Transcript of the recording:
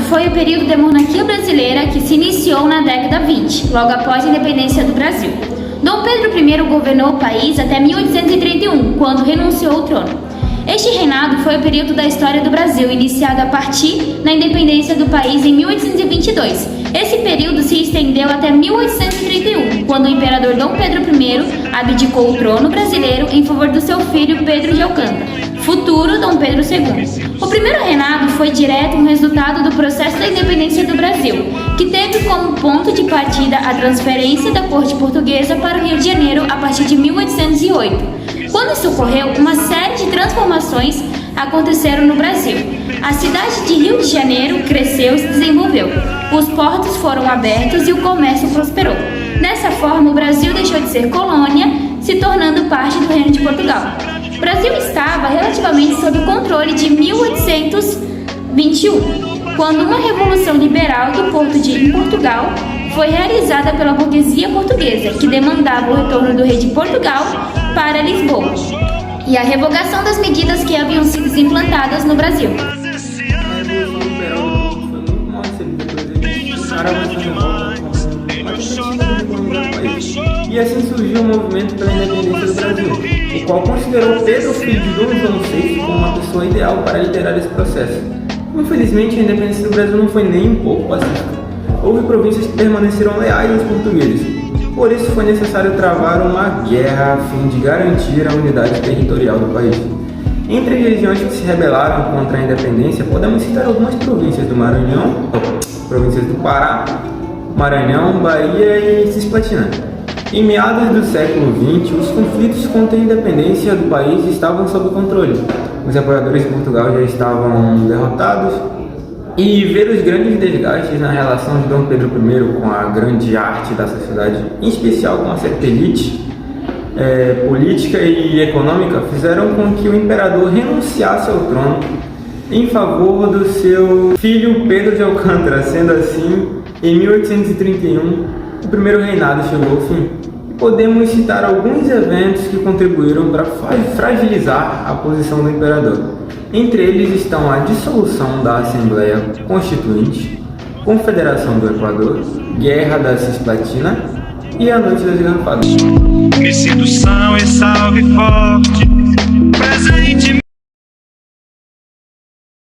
foi o período da monarquia brasileira que se iniciou na década 20, logo após a independência do Brasil. Dom Pedro I governou o país até 1831, quando renunciou ao trono. Este reinado foi o período da história do Brasil, iniciado a partir da independência do país em 1822. Esse período se estendeu até 1831, quando o imperador Dom Pedro I abdicou o trono brasileiro em favor do seu filho Pedro de Alcântara, futuro Dom Pedro II. O primeiro reinado foi direto um resultado do processo da independência do Brasil, que teve como ponto de partida a transferência da corte portuguesa para o Rio de Janeiro a partir de 1808. Quando isso ocorreu, uma série de transformações aconteceram no Brasil. A cidade de Rio de Janeiro cresceu e se desenvolveu. Os portos foram abertos e o comércio prosperou. Dessa forma, o Brasil deixou de ser colônia, se tornando parte do Reino de Portugal. O Brasil estava relativamente sob o controle de 1821, quando uma revolução liberal do porto de Portugal foi realizada pela burguesia portuguesa, que demandava o retorno do rei de Portugal para Lisboa e a revogação das medidas que haviam sido implantadas no Brasil. A Revolução Liberal do Porto foi muito mal recebida pelos eleitos, e assim surgiu o movimento pela independência do Brasil, o qual considerou Pedro, filho de Dom João VI, como uma pessoa ideal para liderar esse processo. Infelizmente, a independência do Brasil não foi nem um pouco pacífica. Houve províncias que permaneceram leais aos portugueses. Por isso foi necessário travar uma guerra a fim de garantir a unidade territorial do país. Entre as regiões que se rebelaram contra a independência, podemos citar algumas províncias do Maranhão, províncias do Pará, Maranhão, Bahia e Cisplatina. Em meados do século XX, os conflitos contra a independência do país estavam sob controle. Os apoiadores de Portugal já estavam derrotados, e ver os grandes desgastes na relação de Dom Pedro I com a grande arte da sociedade, em especial com a certa elite política e econômica, fizeram com que o imperador renunciasse ao trono em favor do seu filho Pedro de Alcântara. Sendo assim, em 1831, o primeiro reinado chegou ao fim. Podemos citar alguns eventos que contribuíram para fragilizar a posição do imperador. Entre eles estão a dissolução da Assembleia Constituinte, Confederação do Equador, Guerra da Cisplatina e a Noite das Garrafadas. Que sedução e salve forte, presente.